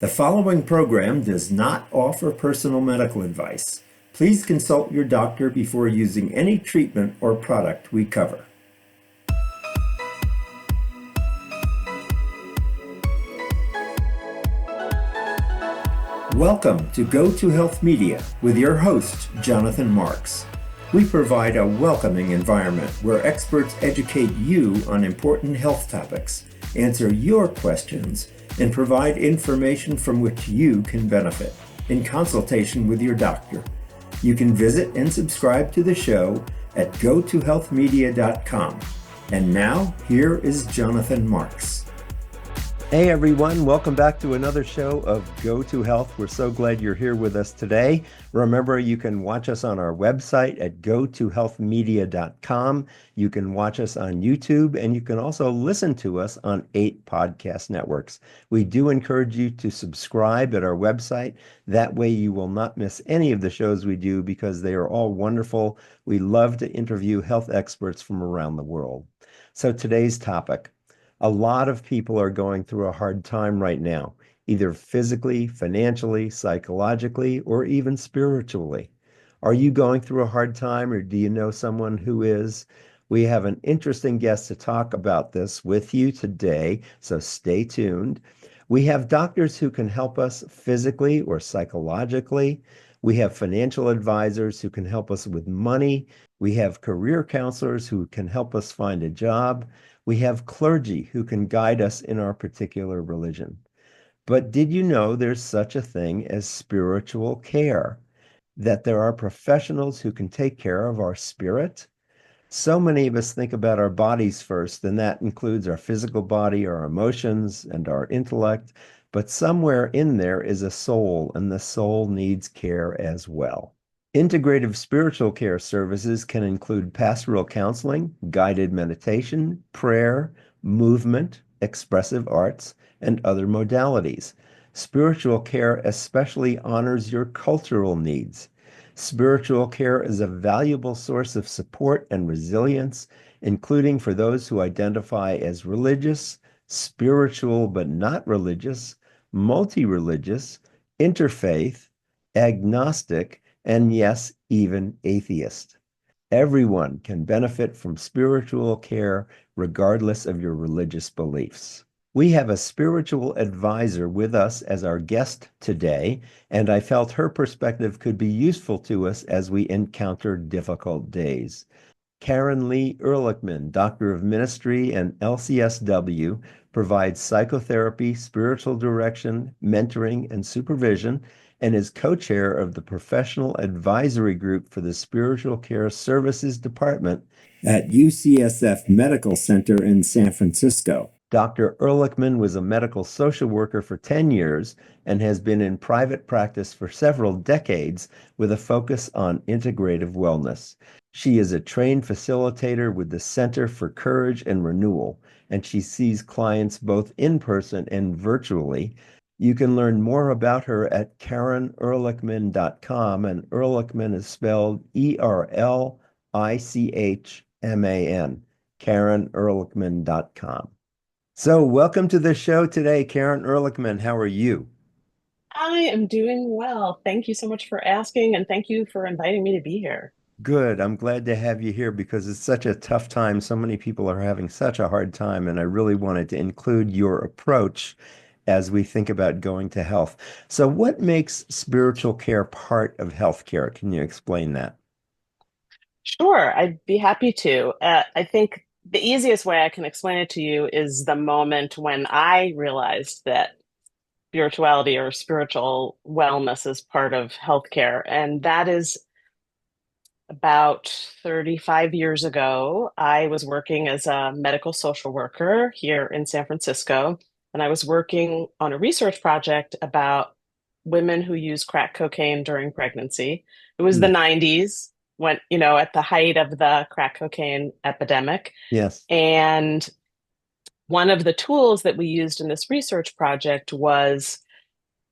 The following program does not offer personal medical advice. Please consult your doctor before using any treatment or product we cover. Welcome to Go to Health Media with your host, Jonathan Marks. We provide a welcoming environment where experts educate you on important health topics, answer your questions, and provide information from which you can benefit in consultation with your doctor. You can visit and subscribe to the show at gotohealthmedia.com. And now, here is Jonathan Marks. Hey everyone, welcome back to another show of Go to Health. We're so glad you're here with us today. Remember, you can watch us on our website at gotohealthmedia.com. You can watch us on YouTube, and you can also listen to us on 8 podcast networks. We do encourage you to subscribe at our website. That way you will not miss any of the shows we do because they are all wonderful. We love to interview health experts from around the world. So today's topic. A lot of people are going through a hard time right now, either physically, financially, psychologically, or even spiritually. Are you going through a hard time, or do you know someone who is? We have an interesting guest to talk about this with you today, so stay tuned. We have doctors who can help us physically or psychologically. We have financial advisors who can help us with money. We have career counselors who can help us find a job. We have clergy who can guide us in our particular religion. But did you know there's such a thing as spiritual care? That there are professionals who can take care of our spirit? So many of us think about our bodies first, and that includes our physical body, our emotions, and our intellect. But somewhere in there is a soul, and the soul needs care as well. Integrative spiritual care services can include pastoral counseling, guided meditation, prayer, movement, expressive arts, and other modalities. Spiritual care especially honors your cultural needs. Spiritual care is a valuable source of support and resilience, including for those who identify as religious, spiritual but not religious, multi-religious, interfaith, agnostic, and yes, even atheist. Everyone can benefit from spiritual care regardless of your religious beliefs. We have a spiritual advisor with us as our guest today, and I felt her perspective could be useful to us as we encounter difficult days. Karen Lee Erlichman, Doctor of Ministry and LCSW, provides psychotherapy, spiritual direction, mentoring, and supervision, and is co-chair of the Professional Advisory Group for the Spiritual Care Services Department at UCSF Medical Center in San Francisco. Dr. Erlichman was a medical social worker for 10 years and has been in private practice for several decades with a focus on integrative wellness. She is a trained facilitator with the Center for Courage and Renewal, and she sees clients both in person and virtually. You can learn more about her at KarenErlichman.com, and Erlichman is spelled ErlichMan, KarenErlichman.com. So welcome to the show today, Karen Erlichman. How are you? I am doing well. Thank you so much for asking, and thank you for inviting me to be here. Good. I'm glad to have you here because it's such a tough time. So many people are having such a hard time, and I really wanted to include your approach as we think about going to health. So, what makes spiritual care part of healthcare? Can you explain that? Sure, I'd be happy to. I think the easiest way I can explain it to you is the moment when I realized that spirituality or spiritual wellness is part of healthcare. And that is about 35 years ago. I was working as a medical social worker here in San Francisco, and I was working on a research project about women who use crack cocaine during pregnancy. It was the Hmm. 90s when, at the height of the crack cocaine epidemic. Yes. And one of the tools that we used in this research project was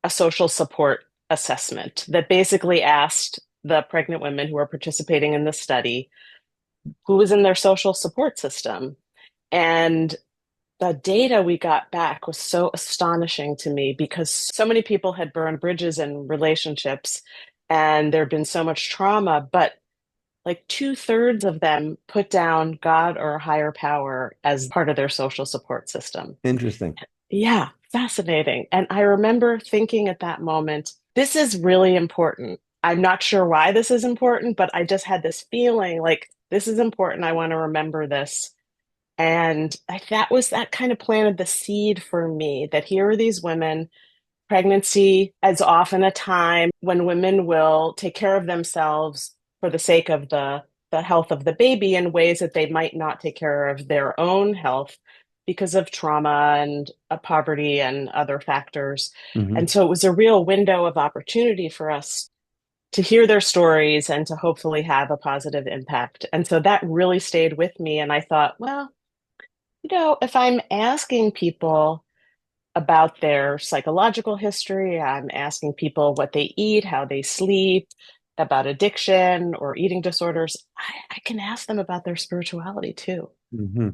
a social support assessment that basically asked the pregnant women who were participating in the study who was in their social support system. And the data we got back was so astonishing to me because so many people had burned bridges in relationships and there'd been so much trauma, but like two-thirds of them put down God or a higher power as part of their social support system. Interesting. Yeah, fascinating. And I remember thinking at that moment, this is really important. I'm not sure why this is important, but I just had this feeling like this is important. I want to remember this. And that kind of planted the seed for me that here are these women. Pregnancy is often a time when women will take care of themselves for the sake of the health of the baby in ways that they might not take care of their own health because of trauma and poverty and other factors. Hmm. And so it was a real window of opportunity for us to hear their stories and to hopefully have a positive impact. And so that really stayed with me. And I thought, well, if I'm asking people about their psychological history, I'm asking people what they eat, how they sleep, about addiction or eating disorders, I can ask them about their spirituality too. Hmm.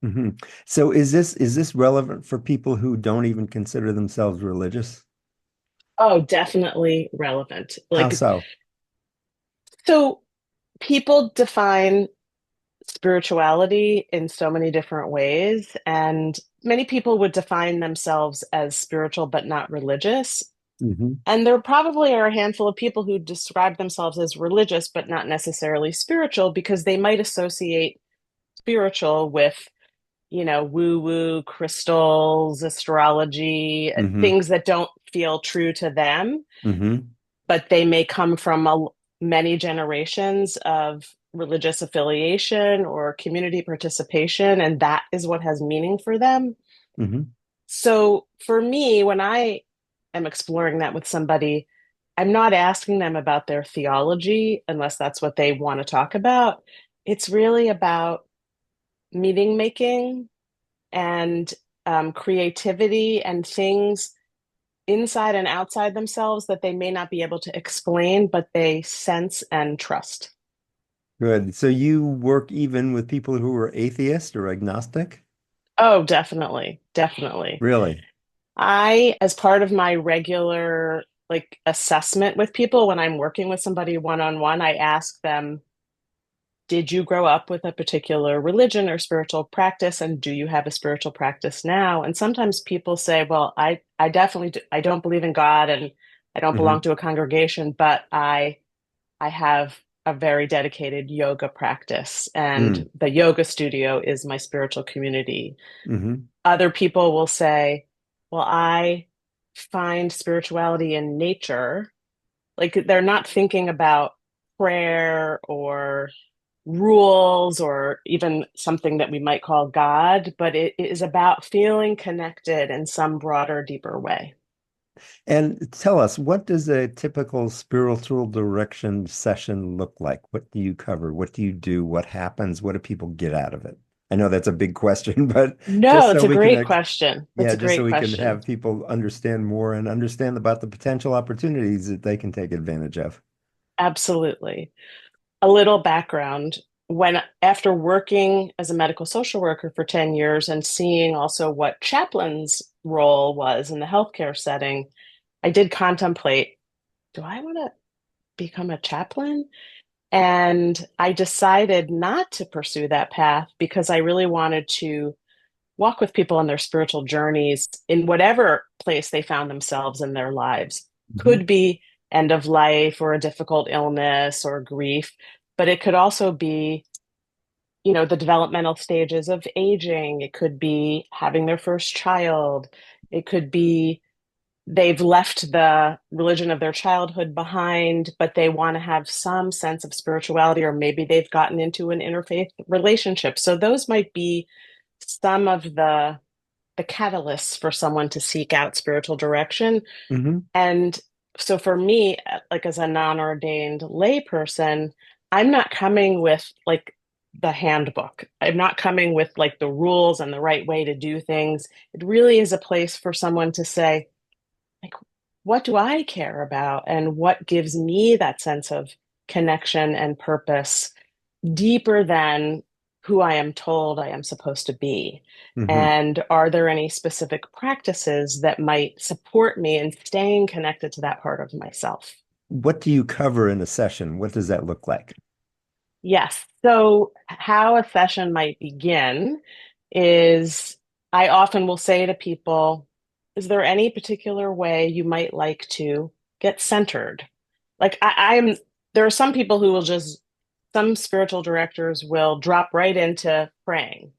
Hmm. So is this relevant for people who don't even consider themselves religious? Oh, definitely relevant. How Like, so? so people define spirituality in so many different ways, and many people would define themselves as spiritual but not religious. Hmm. And there probably are a handful of people who describe themselves as religious, but not necessarily spiritual, because they might associate spiritual with, woo woo, crystals, astrology, Hmm. things that don't feel true to them, Hmm. but they may come from many generations of religious affiliation or community participation, and that is what has meaning for them. Hmm. So for me, when I am exploring that with somebody, I'm not asking them about their theology unless that's what they want to talk about. It's really about meaning making and creativity and things inside and outside themselves that they may not be able to explain, but they sense and trust. Good. So you work even with people who are atheist or agnostic? Oh, definitely. Definitely. Really? As part of my regular assessment with people when I'm working with somebody one on one, I ask them, did you grow up with a particular religion or spiritual practice, and do you have a spiritual practice now? And sometimes people say, well, I definitely I don't believe in God and I don't belong Hmm. to a congregation, but I have a very dedicated yoga practice, and Mm. the yoga studio is my spiritual community. Hmm. Other people will say, well, I find spirituality in nature. Like they're not thinking about prayer or rules or even something that we might call God, but it is about feeling connected in some broader, deeper way. And tell us, what does a typical spiritual direction session look like? What do you cover? What do you do? What happens? What do people get out of it? I know that's a big question, but just No, it's so a we can, great question. It's yeah, a just so great we can question. have people understand more and understand about the potential opportunities that they can take advantage of. Absolutely. A little background. When after working as a medical social worker for 10 years and seeing also what chaplain's role was in the healthcare setting, I did contemplate, do I want to become a chaplain? And I decided not to pursue that path because I really wanted to walk with people on their spiritual journeys in whatever place they found themselves in their lives. Hmm. Could be end of life or a difficult illness or grief, but it could also be, the developmental stages of aging. It could be having their first child. It could be they've left the religion of their childhood behind, but they want to have some sense of spirituality, or maybe they've gotten into an interfaith relationship. So those might be some of the catalysts for someone to seek out spiritual direction. Hmm. And so for me, like as a non-ordained layperson, I'm not coming with like the handbook. I'm not coming with like the rules and the right way to do things. It really is a place for someone to say, like, what do I care about? And what gives me that sense of connection and purpose deeper than who I am told I am supposed to be? Hmm. And are there any specific practices that might support me in staying connected to that part of myself? What do you cover in a session? What does that look like? Yes. So, how a session might begin is I often will say to people, is there any particular way you might like to get centered? Like, there are some people who will just, some spiritual directors will drop right into praying.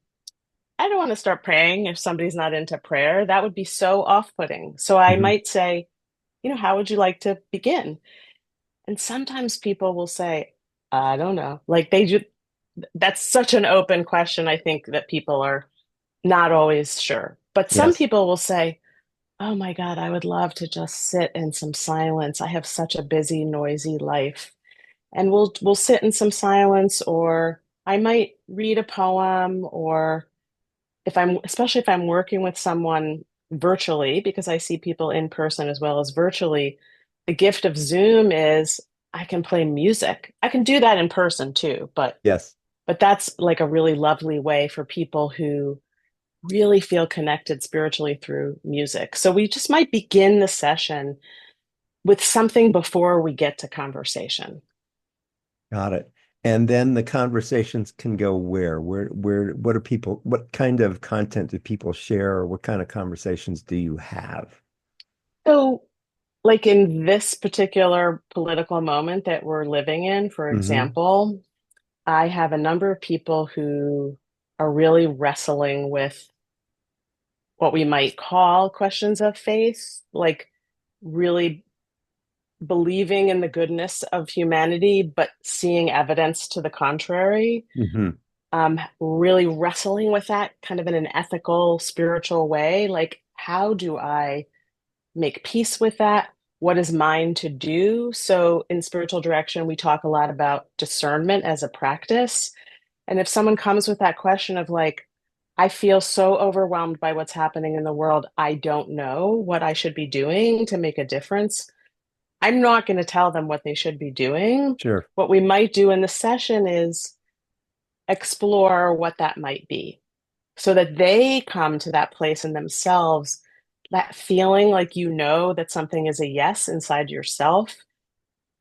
I don't want to start praying if somebody's not into prayer. That would be so off-putting. So I Hmm. might say, how would you like to begin? And sometimes people will say, I don't know. Like they just, that's such an open question. I think that people are not always sure. But some Yes. people will say, oh my God, I would love to just sit in some silence. I have such a busy, noisy life. And we'll sit in some silence, or I might read a poem, or especially if I'm working with someone virtually, because I see people in person as well as virtually, the gift of Zoom is I can play music. I can do that in person too, Yes. but that's like a really lovely way for people who really feel connected spiritually through music. So we just might begin the session with something before we get to conversation. Got it. And then the conversations can go what are people, what kind of content do people share, or what kind of conversations do you have? So, like in this particular political moment that we're living in, for Hmm. example, I have a number of people who are really wrestling with what we might call questions of faith, like really believing in the goodness of humanity, but seeing evidence to the contrary. Hmm. Really wrestling with that kind of in an ethical, spiritual way. Like, how do I make peace with that? What is mine to do? So, in spiritual direction, we talk a lot about discernment as a practice. And if someone comes with that question of like, I feel so overwhelmed by what's happening in the world, I don't know what I should be doing to make a difference. I'm not going to tell them what they should be doing. Sure. What we might do in the session is explore what that might be so that they come to that place in themselves, that feeling like that something is a yes inside yourself.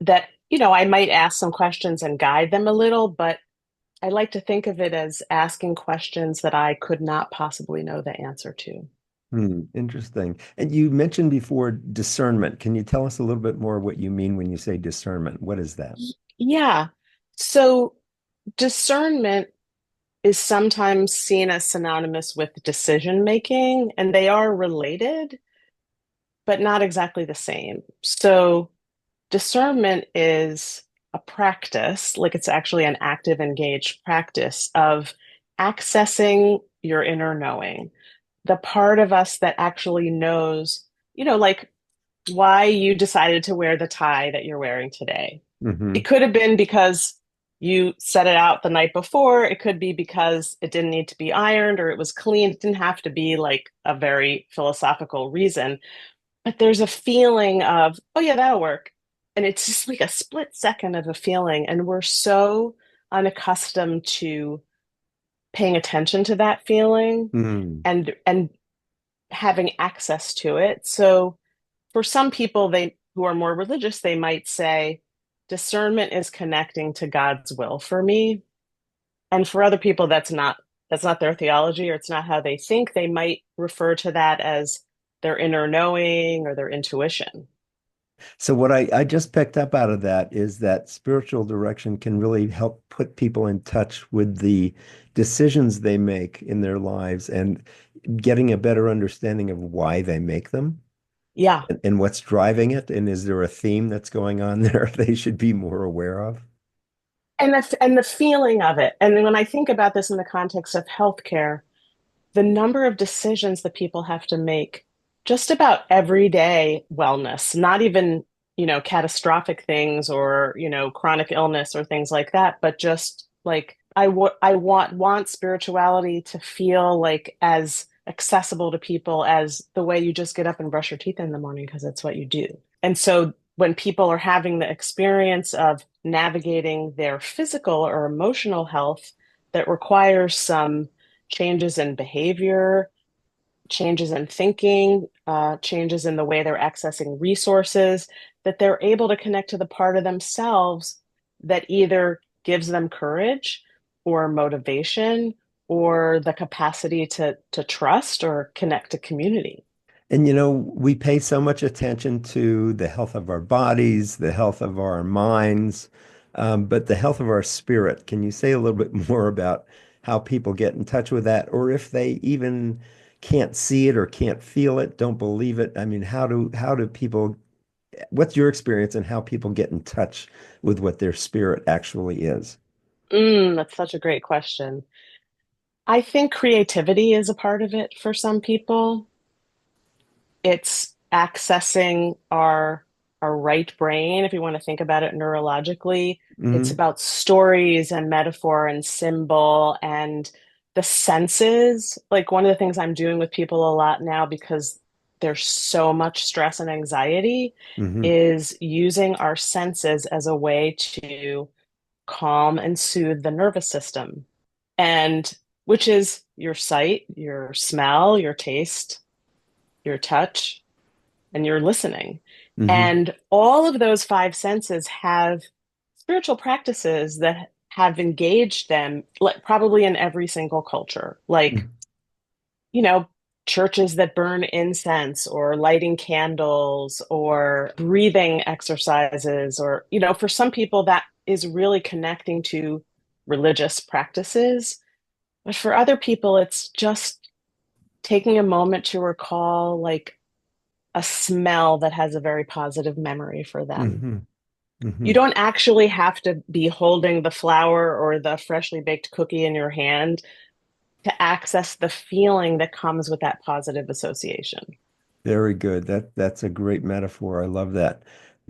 That, I might ask some questions and guide them a little, but I like to think of it as asking questions that I could not possibly know the answer to. Hmm, interesting. And you mentioned before discernment. Can you tell us a little bit more what you mean when you say discernment? What is that? Yeah. So discernment is sometimes seen as synonymous with decision making, and they are related, but not exactly the same. So discernment is a practice, like it's actually an active, engaged practice of accessing your inner knowing, the part of us that actually knows, like why you decided to wear the tie that you're wearing today. Hmm. It could have been because you set it out the night before. It could be because it didn't need to be ironed or it was clean. It didn't have to be like a very philosophical reason. But there's a feeling of, oh, yeah, that'll work. And it's just like a split second of a feeling. And we're so unaccustomed to paying attention to that feeling Hmm. and having access to it. So for some people they who are more religious, they might say discernment is connecting to God's will for me. And for other people that's not their theology or it's not how they think. They might refer to that as their inner knowing or their intuition. So what I just picked up out of that is that spiritual direction can really help put people in touch with the decisions they make in their lives and getting a better understanding of why they make them Yeah. and what's driving it. And is there a theme that's going on there they should be more aware of? And the feeling of it. And when I think about this in the context of healthcare, the number of decisions that people have to make just about everyday wellness, not even, catastrophic things or, chronic illness or things like that, but just like I want spirituality to feel like as accessible to people as the way you just get up and brush your teeth in the morning because it's what you do. And so when people are having the experience of navigating their physical or emotional health, that requires some changes in behavior, changes in thinking, changes in the way they're accessing resources, that they're able to connect to the part of themselves that either gives them courage or motivation or the capacity to trust or connect to community. And we pay so much attention to the health of our bodies, the health of our minds, but the health of our spirit. Can you say a little bit more about how people get in touch with that, or if they even can't see it or can't feel it, don't believe it? I mean, how do people, what's your experience and how people get in touch with what their spirit actually is? That's such a great question. I think creativity is a part of it for some people. It's accessing our right brain, if you want to think about it neurologically. It's Hmm. about stories and metaphor and symbol and the senses. Like one of the things I'm doing with people a lot now because there's so much stress and anxiety Hmm. is using our senses as a way to calm and soothe the nervous system. And which is your sight, your smell, your taste, your touch, and you're listening. Hmm. And all of those five senses have spiritual practices that have engaged them, like probably in every single culture. Like, you know, churches that burn incense or lighting candles or breathing exercises, or, for some people that is really connecting to religious practices. But for other people, it's just taking a moment to recall like a smell that has a very positive memory for them. Hmm. You Hmm. don't actually have to be holding the flower or the freshly baked cookie in your hand to access the feeling that comes with that positive association. Very good. That's a great metaphor. I love that.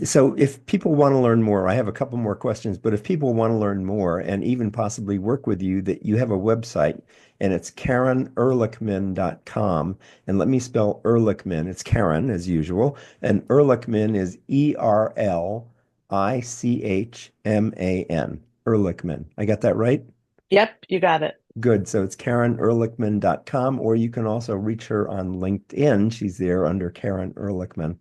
So if people want to learn more, I have a couple more questions, but if people want to learn more and even possibly work with you, that you have a website and it's KarenErlichman.com. And let me spell Erlichman. It's Karen as usual. And Erlichman is Erlichman. Erlichman. I got that right? Yep, you got it. Good. So it's KarenErlichman.com, or you can also reach her on LinkedIn. She's there under Karen Erlichman.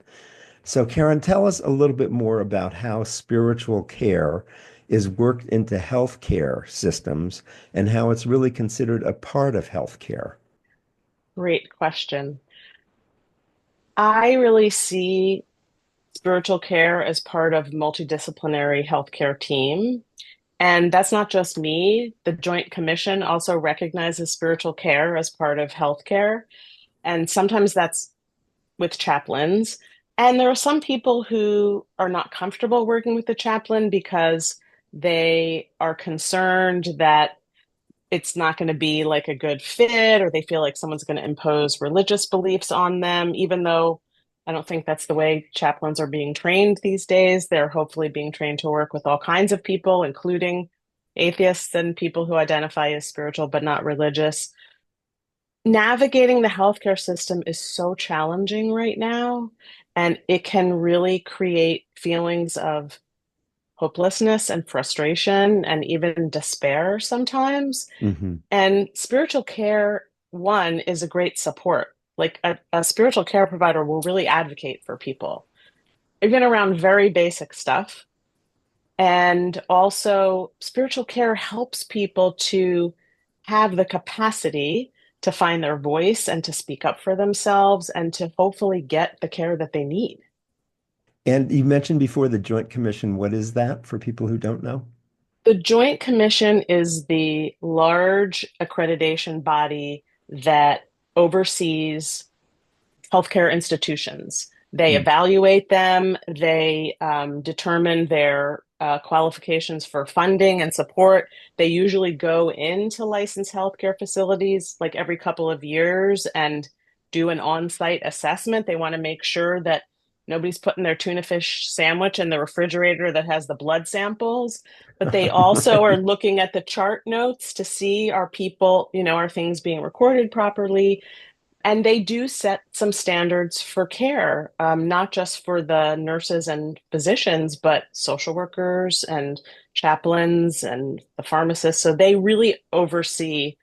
So, Karen, tell us a little bit more about how spiritual care is worked into healthcare systems and how it's really considered a part of healthcare. Great question. I really see spiritual care as part of multidisciplinary healthcare team. And that's not just me. The Joint Commission also recognizes spiritual care as part of healthcare. And sometimes that's with chaplains. And there are some people who are not comfortable working with the chaplain because they are concerned that it's not going to be like a good fit, or they feel like someone's going to impose religious beliefs on them, even though I don't think that's the way chaplains are being trained these days. They're hopefully being trained to work with all kinds of people, including atheists and people who identify as spiritual but not religious. Navigating the healthcare system is so challenging right now, and it can really create feelings of hopelessness and frustration and even despair sometimes. Hmm. And spiritual care, one, is a great support. Like a spiritual care provider will really advocate for people, even around very basic stuff. And also, spiritual care helps people to have the capacity to find their voice and to speak up for themselves and to hopefully get the care that they need. And you mentioned before the Joint Commission. What is that for people who don't know? The Joint Commission is the large accreditation body that oversees healthcare institutions. They Mm. evaluate them, they determine their qualifications for funding and support. They usually go into licensed healthcare facilities like every couple of years and do an on-site assessment. They want to make sure that nobody's putting their tuna fish sandwich in the refrigerator that has the blood samples. But they also are Right. looking at the chart notes to see are people, are things being recorded properly? And they do set some standards for care, not just for the nurses and physicians, but social workers and chaplains and the pharmacists. So they really oversee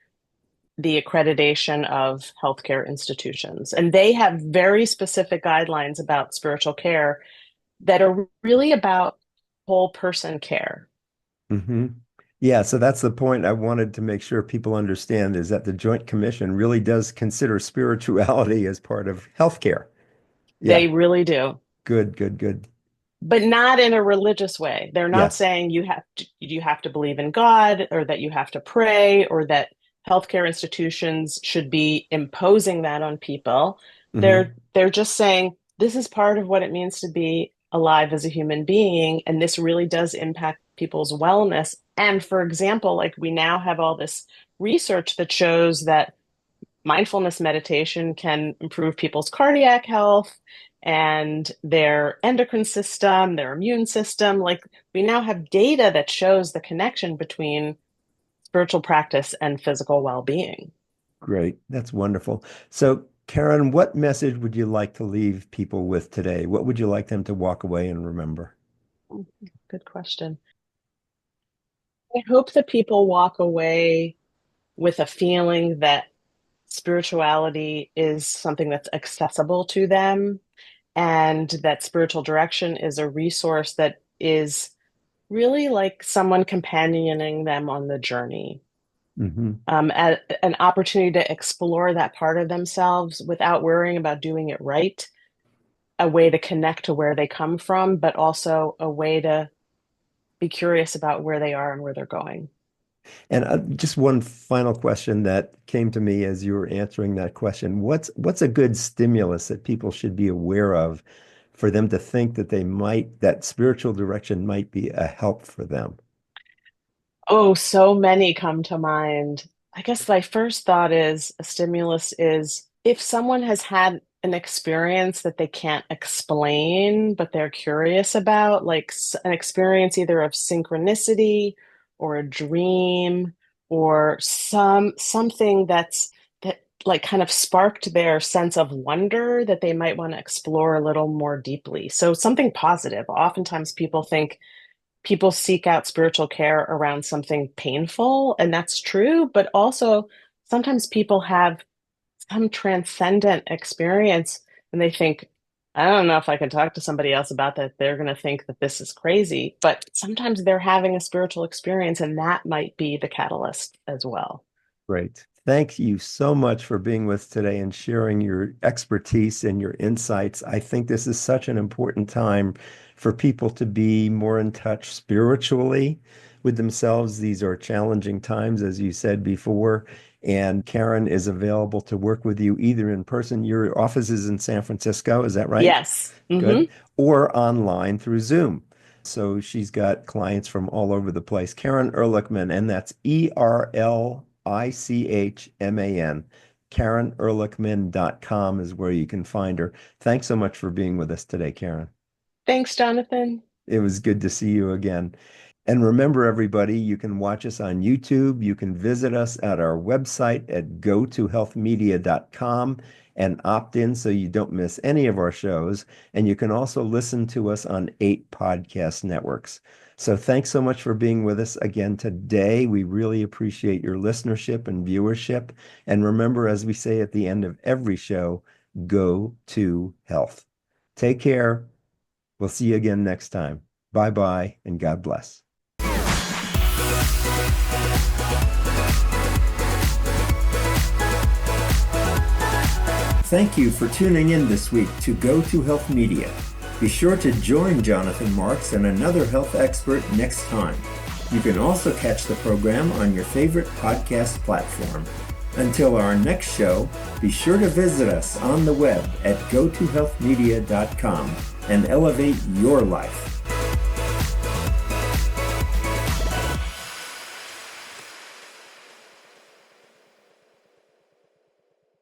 the accreditation of healthcare institutions. And they have very specific guidelines about spiritual care that are really about whole person care. Hmm. Yeah, so that's the point I wanted to make sure people understand is that the Joint Commission really does consider spirituality as part of healthcare. Yeah, They really do. good, good, good. But not in a religious way. They're not Yes. saying you have to believe in God or that you have to pray or that healthcare institutions should be imposing that on people. Hmm. They're just saying this is part of what it means to be alive as a human being, and this really does impact people's wellness. And for example, like we now have all this research that shows that mindfulness meditation can improve people's cardiac health and their endocrine system, their immune system. Like we now have data that shows the connection between spiritual practice and physical well-being. Great. That's wonderful. So, Karen, what message would you like to leave people with today? What would you like them to walk away and remember? Good question. I hope that people walk away with a feeling that spirituality is something that's accessible to them and that spiritual direction is a resource that is really like someone companioning them on the journey, Hmm. an opportunity to explore that part of themselves without worrying about doing it right, a way to connect to where they come from, but also a way to be curious about where they are and where they're going. And just one final question that came to me as you were answering that question. What's a good stimulus that people should be aware of for them to think that that spiritual direction might be a help for them? Oh, so many come to mind. I guess my first thought is a stimulus is if someone has had an experience that they can't explain, but they're curious about, like an experience either of synchronicity or a dream or something that like kind of sparked their sense of wonder that they might want to explore a little more deeply. So something positive. Oftentimes people seek out spiritual care around something painful, and that's true, but also sometimes people have some transcendent experience and they think, I don't know if I can talk to somebody else about that. They're going to think that this is crazy, but sometimes they're having a spiritual experience, and that might be the catalyst as well. Great. Thank you so much for being with us today and sharing your expertise and your insights. I think this is such an important time for people to be more in touch spiritually with themselves. These are challenging times, as you said before. And Karen is available to work with you either in person. Your office is in San Francisco, is that right? Yes. Good. Or online through Zoom. So she's got clients from all over the place. Karen Erlichman, and that's ERLICHMAN. KarenErlichman.com is where you can find her. Thanks so much for being with us today, Karen. Thanks, Jonathan. It was good to see you again. And remember, everybody, you can watch us on YouTube. You can visit us at our website at gotohealthmedia.com and opt in so you don't miss any of our shows. And you can also listen to us on 8 podcast networks. So thanks so much for being with us again today. We really appreciate your listenership and viewership. And remember, as we say at the end of every show, go to health. Take care. We'll see you again next time. Bye-bye, and God bless. Thank you for tuning in this week to Go to Health Media. Be sure to join Jonathan Marks and another health expert next time. You can also catch the program on your favorite podcast platform. Until our next show, be sure to visit us on the web at gotohealthmedia.com and elevate your life.